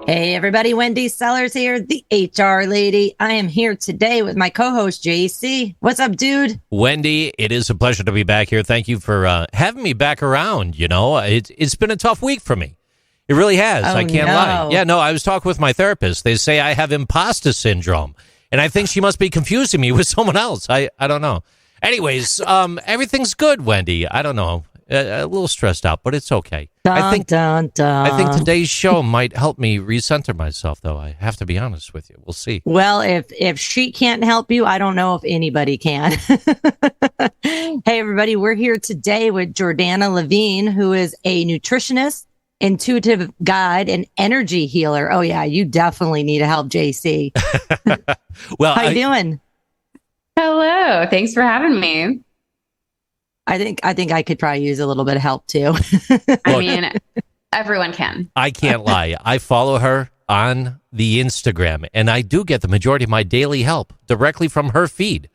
Hey everybody, Wendy Sellers here, the HR lady. I am here today with my co-host JC. What's up, dude? Wendy, it is a pleasure to be back here. Thank you for having me back around. You know, it's been a tough week for me. It really has. Oh, I can't lie. Yeah, no, I was talking with my therapist. They say I have imposter syndrome, and I think she must be confusing me with someone else. I don't know. Anyways, everything's good, Wendy. I don't know. A little stressed out, but it's okay. I think today's show might help me recenter myself, though. I have to be honest with you. We'll see. Well, if she can't help you, I don't know if anybody can. Hey, everybody, we're here today with Jordana Levine, who is a nutritionist, intuitive guide, and energy healer. Oh, yeah, you definitely need help, JC. Well, how you doing? Hello. Thanks for having me. I think I could probably use a little bit of help too. I mean, everyone can. I can't lie. I follow her on the Instagram, and I do get the majority of my daily help directly from her feed.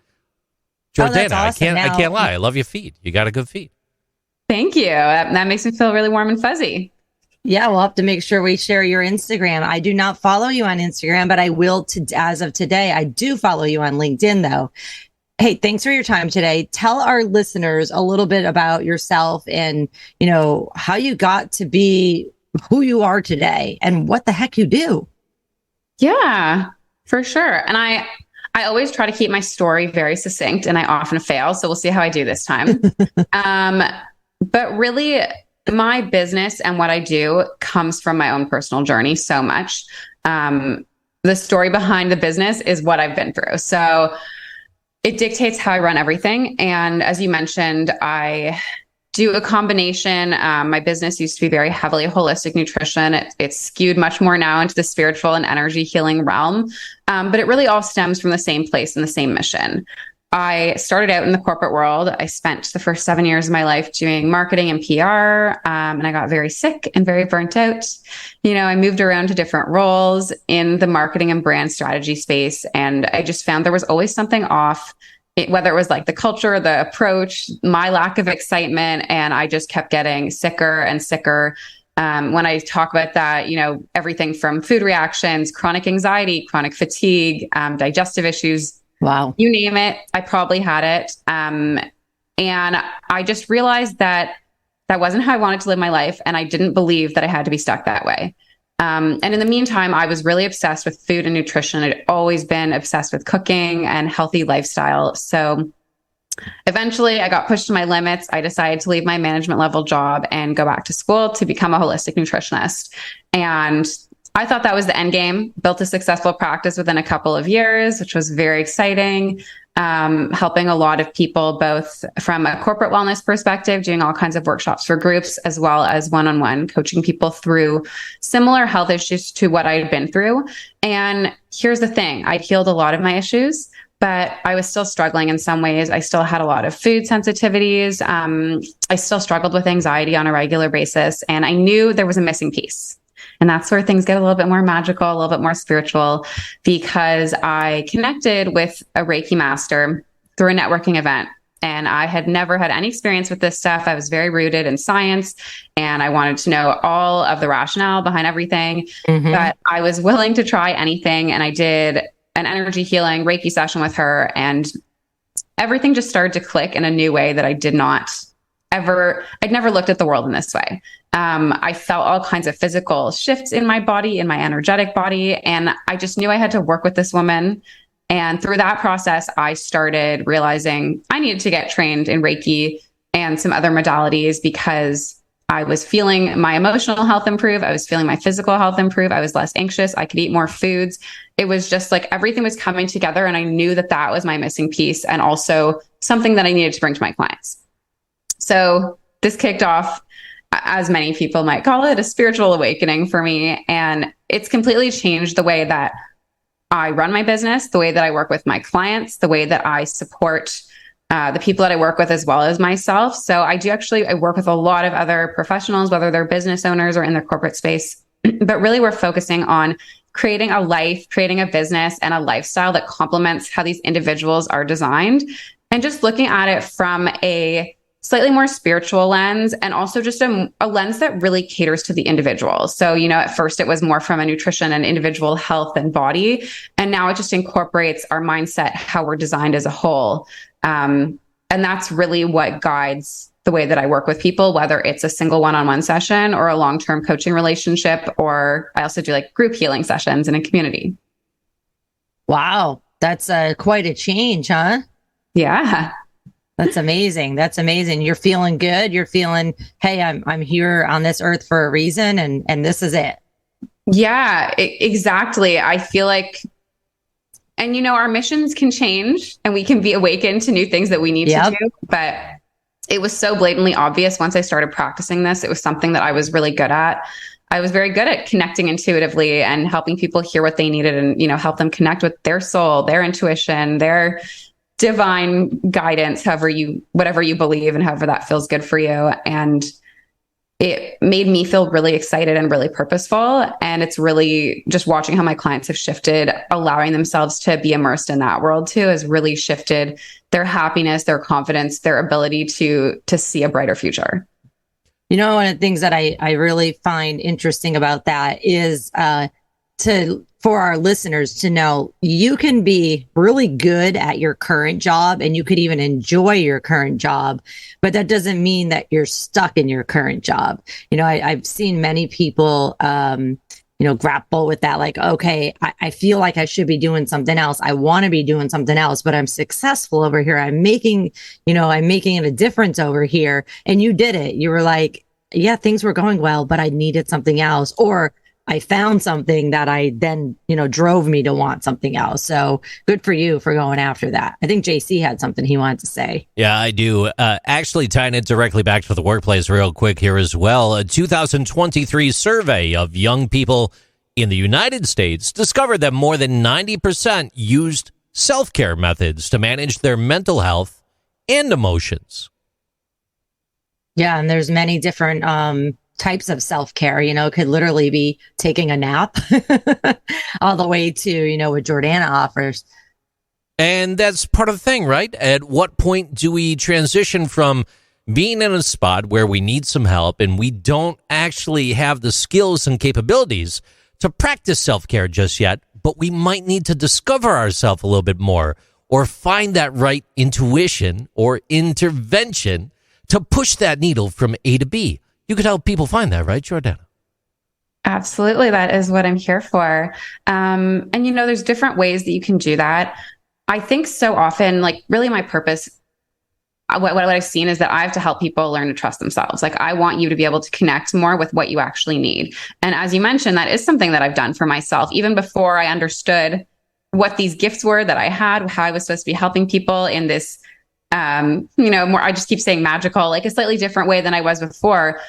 Jordana, that's awesome. I can't lie. I love your feed. You got a good feed. Thank you. That makes me feel really warm and fuzzy. Yeah, we'll have to make sure we share your Instagram. I do not follow you on Instagram, but I will as of today. I do follow you on LinkedIn, though. Hey, thanks for your time today. Tell our listeners a little bit about yourself and, you know, how you got to be who you are today and what the heck you do. Yeah, for sure. And I always try to keep my story very succinct, and I often fail. So we'll see how I do this time. But really, my business and what I do comes from my own personal journey so much. The story behind the business is what I've been through. So it dictates how I run everything. And as you mentioned, I do a combination. My business used to be very heavily holistic nutrition. It's skewed much more now into the spiritual and energy healing realm. But it really all stems from the same place and the same mission. I started out in the corporate world. I spent the first 7 years of my life doing marketing and PR, and I got very sick and very burnt out. You know, I moved around to different roles in the marketing and brand strategy space, and I just found there was always something off, whether it was like the culture, the approach, my lack of excitement, and I just kept getting sicker and sicker. When I talk about that, you know, everything from food reactions, chronic anxiety, chronic fatigue, digestive issues. Wow. You name it, I probably had it. And I just realized that that wasn't how I wanted to live my life. And I didn't believe that I had to be stuck that way. And in the meantime, I was really obsessed with food and nutrition. I'd always been obsessed with cooking and healthy lifestyle. So eventually I got pushed to my limits. I decided to leave my management level job and go back to school to become a holistic nutritionist. And I thought that was the end game, built a successful practice within a couple of years, which was very exciting, helping a lot of people, both from a corporate wellness perspective, doing all kinds of workshops for groups, as well as one-on-one coaching people through similar health issues to what I had been through. And here's the thing, I'd healed a lot of my issues, but I was still struggling in some ways. I still had a lot of food sensitivities. I still struggled with anxiety on a regular basis, and I knew there was a missing piece. And that's where things get a little bit more magical, a little bit more spiritual, because I connected with a Reiki master through a networking event. And I had never had any experience with this stuff. I was very rooted in science, and I wanted to know all of the rationale behind everything. Mm-hmm. But I was willing to try anything. And I did an energy healing Reiki session with her, and everything just started to click in a new way that I'd never looked at the world in this way. I felt all kinds of physical shifts in my body, in my energetic body. And I just knew I had to work with this woman. And through that process, I started realizing I needed to get trained in Reiki and some other modalities, because I was feeling my emotional health improve. I was feeling my physical health improve. I was less anxious. I could eat more foods. It was just like everything was coming together. And I knew that that was my missing piece, and also something that I needed to bring to my clients. So this kicked off, as many people might call it, a spiritual awakening for me. And it's completely changed the way that I run my business, the way that I work with my clients, the way that I support the people that I work with, as well as myself. So I work with a lot of other professionals, whether they're business owners or in the corporate space, but really we're focusing on creating a life, creating a business and a lifestyle that complements how these individuals are designed, and just looking at it from a slightly more spiritual lens, and also just a lens that really caters to the individual. So, at first it was more from a nutrition and individual health and body. And now it just incorporates our mindset, how we're designed as a whole. And that's really what guides the way that I work with people, whether it's a single one-on-one session or a long-term coaching relationship, or I also do like group healing sessions in a community. Wow. That's quite a change, huh? Yeah. That's amazing. That's amazing. You're feeling good. You're feeling, hey, I'm here on this earth for a reason, and this is it. Yeah, exactly. I feel like, and our missions can change and we can be awakened to new things that we need to do. But it was so blatantly obvious once I started practicing this. It was something that I was really good at. I was very good at connecting intuitively and helping people hear what they needed and, help them connect with their soul, their intuition, their divine guidance, whatever you believe and however that feels good for you. And it made me feel really excited and really purposeful. And it's really just watching how my clients have shifted, allowing themselves to be immersed in that world too, has really shifted their happiness, their confidence, their ability to see a brighter future. One of the things that I really find interesting about that is for our listeners to know you can be really good at your current job and you could even enjoy your current job, but that doesn't mean that you're stuck in your current job. I've seen many people, grapple with that. Like, okay, I feel like I should be doing something else. I want to be doing something else, but I'm successful over here. I'm making it a difference over here. And you did it. You were like, yeah, things were going well, but I needed something else. Or I found something that I then, drove me to want something else. So good for you for going after that. I think JC had something he wanted to say. Yeah, I do. Actually, tying it directly back to the workplace real quick here as well. A 2023 survey of young people in the United States discovered that more than 90% used self-care methods to manage their mental health and emotions. Yeah, and there's many different types of self-care. It could literally be taking a nap all the way to, what Jordana offers. And that's part of the thing, right? At what point do we transition from being in a spot where we need some help and we don't actually have the skills and capabilities to practice self-care just yet, but we might need to discover ourselves a little bit more or find that right intuition or intervention to push that needle from A to B? You could help people find that, right, Jordana? Absolutely. That is what I'm here for. And, there's different ways that you can do that. I think so often, like really my purpose, what I've seen is that I have to help people learn to trust themselves. Like I want you to be able to connect more with what you actually need. And as you mentioned, that is something that I've done for myself, even before I understood what these gifts were that I had, how I was supposed to be helping people in this more, I just keep saying magical, like a slightly different way than I was before.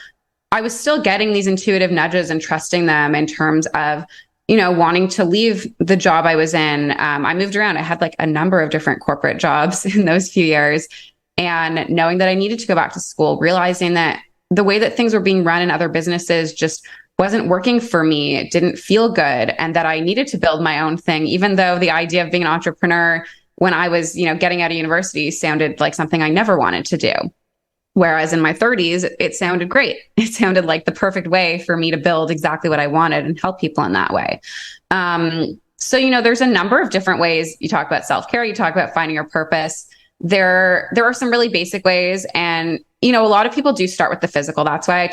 I was still getting these intuitive nudges and trusting them in terms of, wanting to leave the job I was in. I moved around. I had like a number of different corporate jobs in those few years, and knowing that I needed to go back to school, realizing that the way that things were being run in other businesses just wasn't working for me. It didn't feel good. And that I needed to build my own thing, even though the idea of being an entrepreneur when I was, getting out of university sounded like something I never wanted to do. Whereas in my 30s, it sounded great. It sounded like the perfect way for me to build exactly what I wanted and help people in that way. So, there's a number of different ways. You talk about self-care, you talk about finding your purpose. There are some really basic ways. And, a lot of people do start with the physical. That's why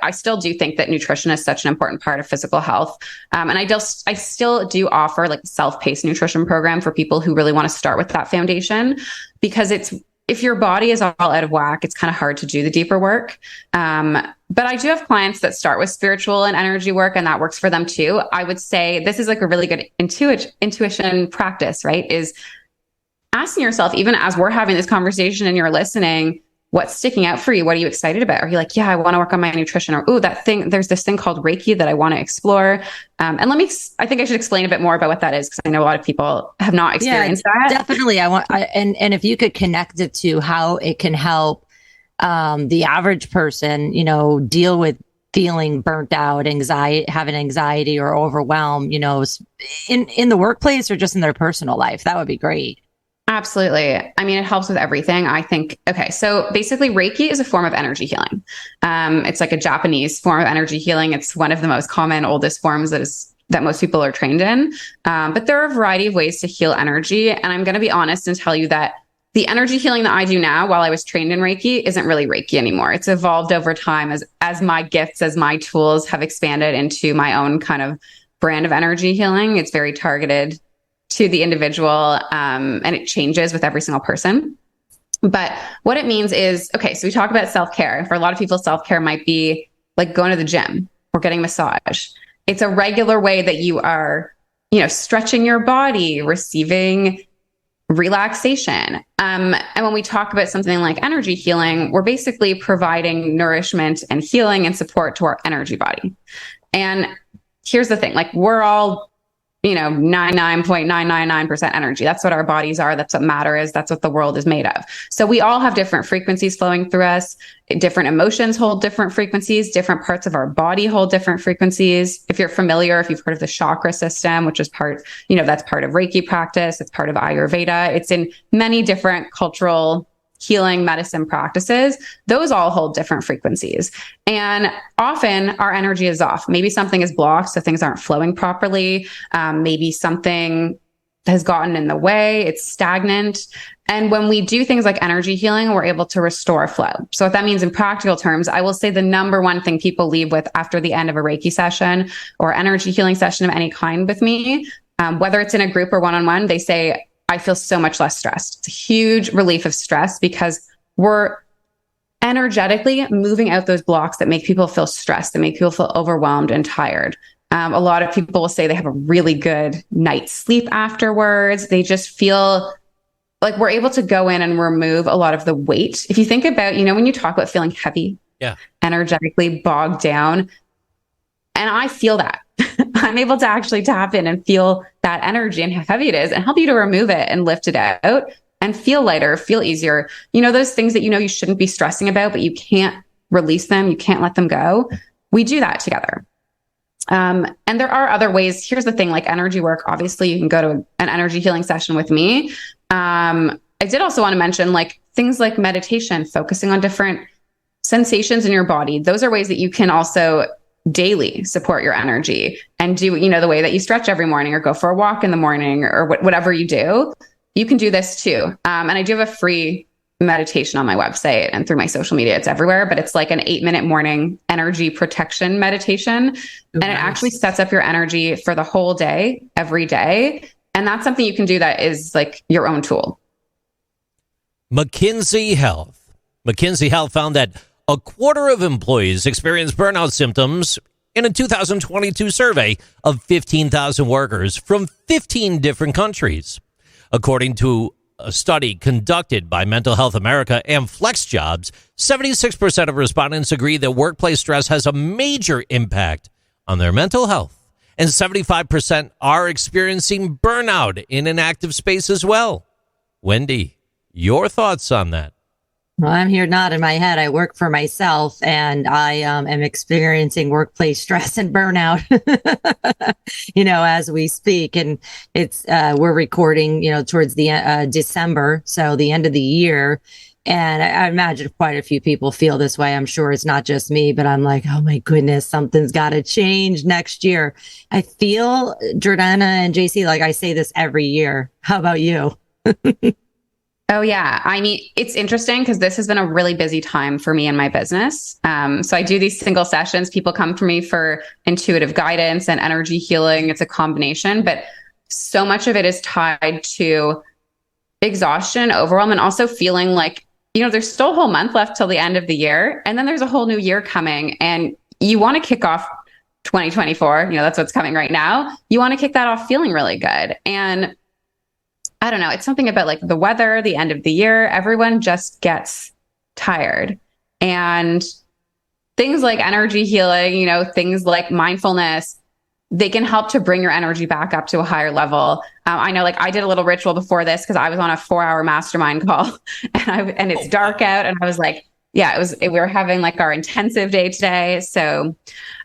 I still do think that nutrition is such an important part of physical health. And I still do offer like a self-paced nutrition program for people who really want to start with that foundation, because if your body is all out of whack, it's kind of hard to do the deeper work. But I do have clients that start with spiritual and energy work, and that works for them too. I would say this is like a really good intuition practice, right? Is asking yourself, even as we're having this conversation and you're listening, what's sticking out for you? What are you excited about? Are you like, yeah, I want to work on my nutrition, or, ooh, there's this thing called Reiki that I want to explore. And I think I should explain a bit more about what that is, because I know a lot of people have not experienced that. Definitely. And if you could connect it to how it can help the average person, deal with feeling burnt out, having anxiety or overwhelm, in the workplace or just in their personal life, that would be great. Absolutely. I mean, it helps with everything. I think, okay, so basically Reiki is a form of energy healing. It's like a Japanese form of energy healing. It's one of the most common, oldest forms that most people are trained in. But there are a variety of ways to heal energy. And I'm going to be honest and tell you that the energy healing that I do now, while I was trained in Reiki, isn't really Reiki anymore. It's evolved over time as my gifts, as my tools have expanded into my own kind of brand of energy healing. It's very targeted to the individual, and it changes with every single person. But what it means is, okay, so we talk about self-care. For a lot of people, self-care might be like going to the gym or getting a massage. It's a regular way that you are, stretching your body, receiving relaxation. And when we talk about something like energy healing, we're basically providing nourishment and healing and support to our energy body. And here's the thing, like we're all 99.999% energy. That's what our bodies are. That's what matter is. That's what the world is made of. So we all have different frequencies flowing through us. Different emotions hold different frequencies. Different parts of our body hold different frequencies. If you're familiar, if you've heard of the chakra system, which is that's part of Reiki practice. It's part of Ayurveda. It's in many different cultural healing medicine practices. Those all hold different frequencies. And often our energy is off. Maybe something is blocked, so things aren't flowing properly. Maybe something has gotten in the way. It's stagnant. And when we do things like energy healing, we're able to restore flow. So what that means in practical terms, I will say the number one thing people leave with after the end of a Reiki session or energy healing session of any kind with me, whether it's in a group or one-on-one, they say, I feel so much less stressed. It's a huge relief of stress because we're energetically moving out those blocks that make people feel stressed, that make people feel overwhelmed and tired. A lot of people will say they have a really good night's sleep afterwards. They just feel like we're able to go in and remove a lot of the weight. If you think about, when you talk about feeling heavy, energetically bogged down, and I feel that. I'm able to actually tap in and feel that energy and how heavy it is and help you to remove it and lift it out and feel lighter, feel easier. Those things that you shouldn't be stressing about, but you can't release them. You can't let them go. We do that together. And there are other ways. Here's the thing, like energy work, obviously you can go to an energy healing session with me. I did also want to mention like things like meditation, focusing on different sensations in your body. Those are ways that you can also daily support your energy and do, the way that you stretch every morning or go for a walk in the morning or whatever you do, you can do this too. And I do have a free meditation on my website and through my social media. It's everywhere, but it's like an 8-minute morning energy protection meditation. And it actually sets up your energy for the whole day, every day. And that's something you can do that is like your own tool. McKinsey Health found that a quarter of employees experience burnout symptoms in a 2022 survey of 15,000 workers from 15 different countries. According to a study conducted by Mental Health America and FlexJobs, 76% of respondents agree that workplace stress has a major impact on their mental health, and 75% are experiencing burnout in an active space as well. Wendy, your thoughts on that? Well, I'm here nodding my head. I work for myself and I am experiencing workplace stress and burnout, as we speak. And it's, we're recording, towards the December. So the end of the year. And I imagine quite a few people feel this way. I'm sure it's not just me, but I'm like, oh my goodness, something's got to change next year. I feel, Jordana and JC, like I say this every year. How about you? Oh, yeah. I mean, it's interesting because this has been a really busy time for me and my business. So I do these single sessions. People come to me for intuitive guidance and energy healing. It's a combination, but so much of it is tied to exhaustion, overwhelm, and also feeling like, there's still a whole month left till the end of the year. And then there's a whole new year coming and you want to kick off 2024. That's what's coming right now. You want to kick that off feeling really good. And I don't know. It's something about like the weather, the end of the year, everyone just gets tired. And things like energy healing, things like mindfulness, they can help to bring your energy back up to a higher level. I know, like I did a little ritual before this because I was on a 4-hour mastermind call and it's dark out. And I was like, we were having like our intensive day today. So,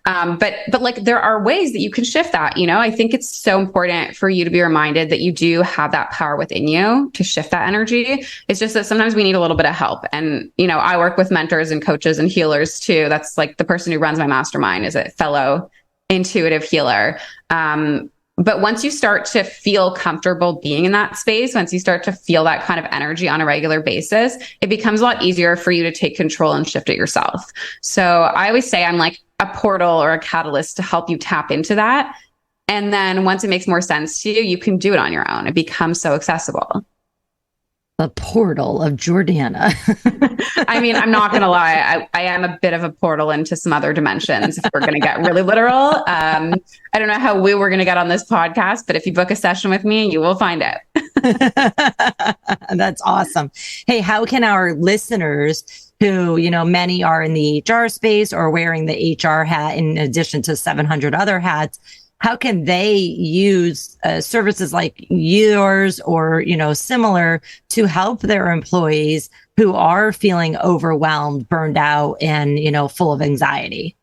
but like there are ways that you can shift that, I think it's so important for you to be reminded that you do have that power within you to shift that energy. It's just that sometimes we need a little bit of help. And, I work with mentors and coaches and healers too. That's like the person who runs my mastermind is a fellow intuitive healer. But once you start to feel comfortable being in that space, once you start to feel that kind of energy on a regular basis, it becomes a lot easier for you to take control and shift it yourself. So I always say I'm like a portal or a catalyst to help you tap into that. And then once it makes more sense to you, you can do it on your own. It becomes so accessible. The portal of Jordana. I mean, I'm not going to lie. I am a bit of a portal into some other dimensions. If we're going to get really literal. I don't know how we were going to get on this podcast, but if you book a session with me, you will find out. That's awesome. Hey, how can our listeners who, many are in the HR space or wearing the HR hat in addition to 700 other hats, how can they use services like yours or, similar to help their employees who are feeling overwhelmed, burned out, and, full of anxiety?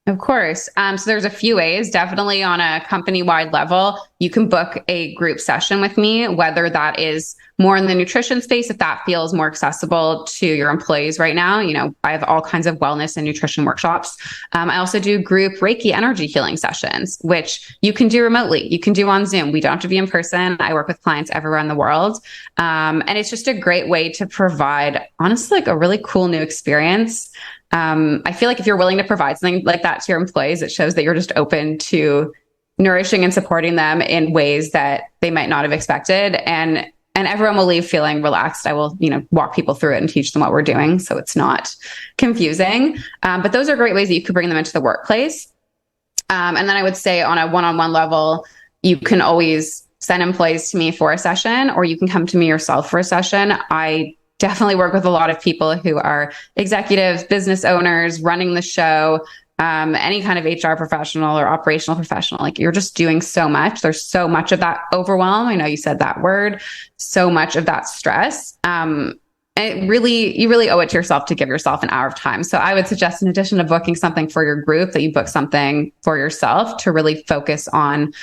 Of course. So there's a few ways. Definitely on a company-wide level, you can book a group session with me, whether that is more in the nutrition space, if that feels more accessible to your employees right now. I have all kinds of wellness and nutrition workshops. I also do group Reiki energy healing sessions, which you can do remotely. You can do on Zoom. We don't have to be in person. I work with clients everywhere in the world. And it's just a great way to provide, honestly, like a really cool new experience. I feel like if you're willing to provide something like that to your employees, it shows that you're just open to nourishing and supporting them in ways that they might not have expected. And everyone will leave feeling relaxed. I will, walk people through it and teach them what we're doing, so it's not confusing. But those are great ways that you could bring them into the workplace. And then I would say on a one-on-one level, you can always send employees to me for a session, or you can come to me yourself for a session. I definitely work with a lot of people who are executives, business owners, running the show, any kind of HR professional or operational professional. Like you're just doing so much. There's so much of that overwhelm. I know you said that word, so much of that stress. You really owe it to yourself to give yourself an hour of time. So I would suggest, in addition to booking something for your group, that you book something for yourself to really focus on,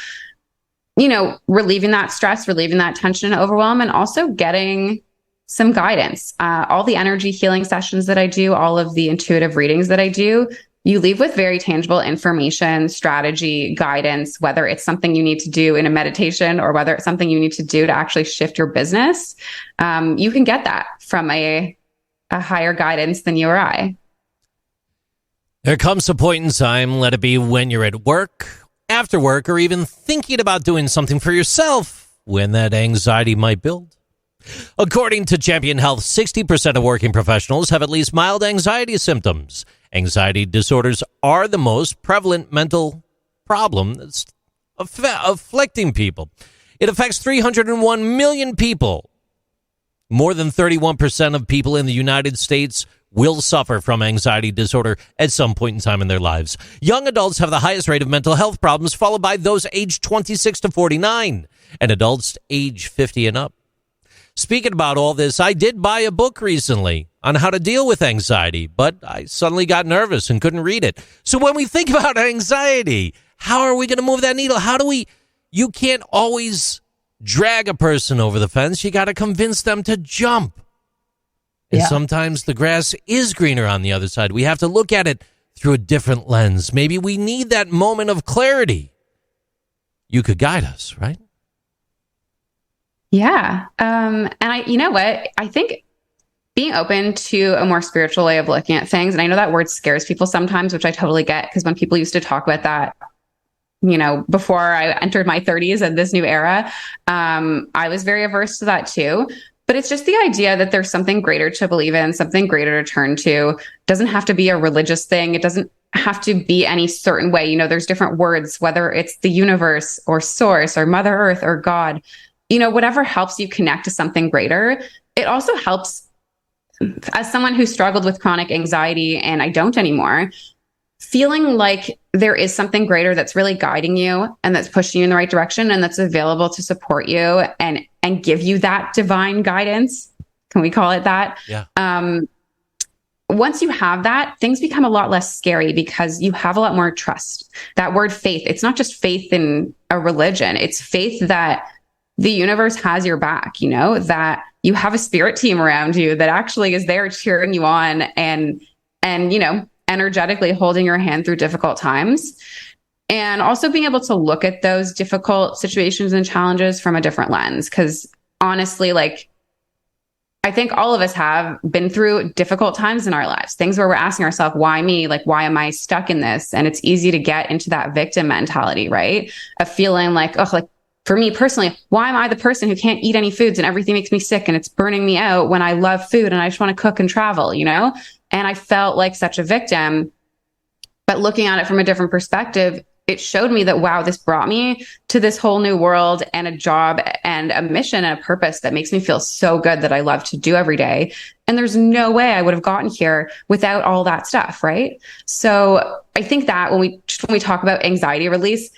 relieving that stress, relieving that tension and overwhelm, and also getting some guidance. All the energy healing sessions that I do, all of the intuitive readings that I do, you leave with very tangible information, strategy, guidance, whether it's something you need to do in a meditation or whether it's something you need to do to actually shift your business. You can get that from a higher guidance than you or I. There comes a point in time, let it be when you're at work, after work, or even thinking about doing something for yourself, when that anxiety might build. According to Champion Health, 60% of working professionals have at least mild anxiety symptoms. Anxiety disorders are the most prevalent mental problem that's afflicting people. It affects 301 million people. More than 31% of people in the United States will suffer from anxiety disorder at some point in time in their lives. Young adults have the highest rate of mental health problems, followed by those aged 26 to 49, and adults age 50 and up. Speaking about all this, I did buy a book recently on how to deal with anxiety, but I suddenly got nervous and couldn't read it. So when we think about anxiety, how are we going to move that needle? You can't always drag a person over the fence. You got to convince them to jump. And sometimes the grass is greener on the other side. We have to look at it through a different lens. Maybe we need that moment of clarity. You could guide us, right? Yeah. And you know what? I think being open to a more spiritual way of looking at things, and I know that word scares people sometimes, which I totally get, because when people used to talk about that, before I entered my 30s and this new era, I was very averse to that too. But it's just the idea that there's something greater to believe in, something greater to turn to. It doesn't have to be a religious thing. It doesn't have to be any certain way. There's different words, whether it's the universe or source or Mother Earth or God. Whatever helps you connect to something greater. It also helps, as someone who struggled with chronic anxiety, and I don't anymore, feeling like there is something greater that's really guiding you and that's pushing you in the right direction and that's available to support you and give you that divine guidance. Can we call it that? Yeah. once you have that, things become a lot less scary because you have a lot more trust. That word faith, it's not just faith in a religion. It's faith that the universe has your back, that you have a spirit team around you that actually is there cheering you on and, energetically holding your hand through difficult times. And also being able to look at those difficult situations and challenges from a different lens. Because honestly, I think all of us have been through difficult times in our lives, things where we're asking ourselves, why me? Why am I stuck in this? And it's easy to get into that victim mentality, right? Of feeling for me personally, why am I the person who can't eat any foods and everything makes me sick and it's burning me out when I love food and I just want to cook and travel, And I felt like such a victim. But looking at it from a different perspective, it showed me that, wow, this brought me to this whole new world and a job and a mission and a purpose that makes me feel so good that I love to do every day. And there's no way I would have gotten here without all that stuff, right? So I think that when we talk about anxiety release,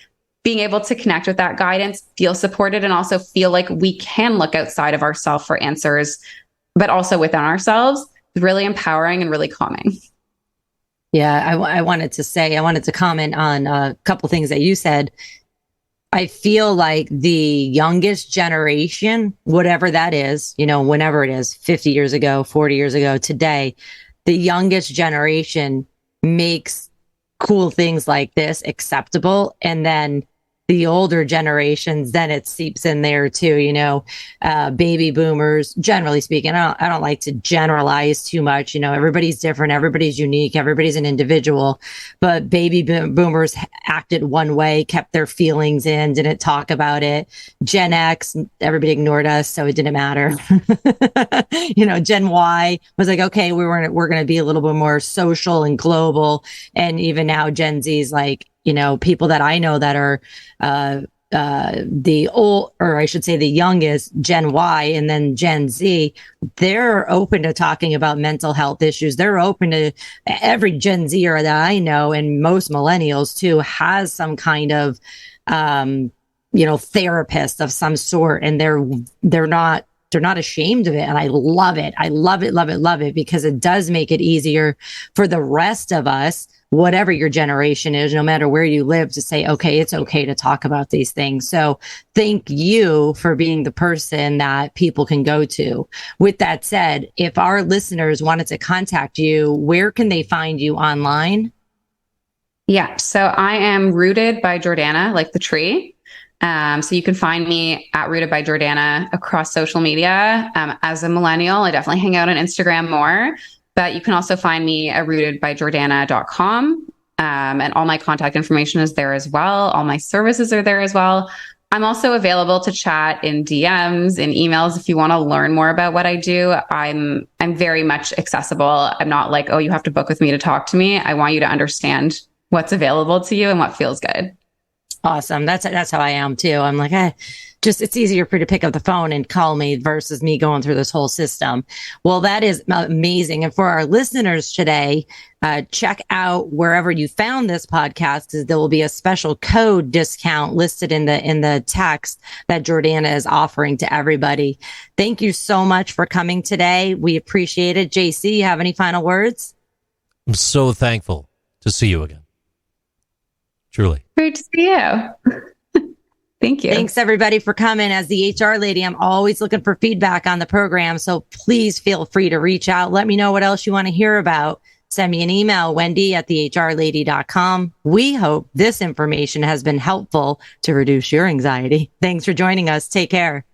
being able to connect with that guidance, feel supported, and also feel like we can look outside of ourselves for answers, but also within ourselves, is really empowering and really calming. Yeah, I wanted to comment on a couple things that you said. I feel like the youngest generation, whatever that is, whenever it is, 50 years ago, 40 years ago, today, the youngest generation makes cool things like this acceptable. And then the older generations, then it seeps in there too, baby boomers, generally speaking. I don't like to generalize too much. Everybody's different. Everybody's unique. Everybody's an individual, but baby boomers acted one way, kept their feelings in, didn't talk about it. Gen X, everybody ignored us. So it didn't matter. Gen Y was like, okay, we're going to be a little bit more social and global. And even now Gen Z's people that I know that are the youngest, Gen Y and then Gen Z, they're open to talking about mental health issues. They're open to every Gen Zer that I know, and most millennials too, has some kind of, therapist of some sort, and they're not ashamed of it. And I love it. I love it, love it, love it, because it does make it easier for the rest of us, whatever your generation is, no matter where you live, to say, okay, it's okay to talk about these things. So thank you for being the person that people can go to. With that said, if our listeners wanted to contact you, where can they find you online? Yeah. So I am Rooted by Jordana, like the tree. So you can find me at Rooted by Jordana across social media. As a millennial, I definitely hang out on Instagram more. But you can also find me at rootedbyjordana.com. And all my contact information is there as well. All my services are there as well. I'm also available to chat in DMs, in emails, if you want to learn more about what I do. I'm very much accessible. I'm not like, oh, you have to book with me to talk to me. I want you to understand what's available to you and what feels good. Awesome. That's how I am too. I'm like, it's easier for you to pick up the phone and call me versus me going through this whole system. Well, that is amazing. And for our listeners today, check out wherever you found this podcast, because there will be a special code discount listed in the text that Jordana is offering to everybody. Thank you so much for coming today. We appreciate it. JC, you have any final words? I'm so thankful to see you again. Truly. Great to see you. Thank you. Thanks, everybody, for coming. As the HR lady, I'm always looking for feedback on the program, so please feel free to reach out. Let me know what else you want to hear about. Send me an email, wendy@thehrlady.com. We hope this information has been helpful to reduce your anxiety. Thanks for joining us. Take care.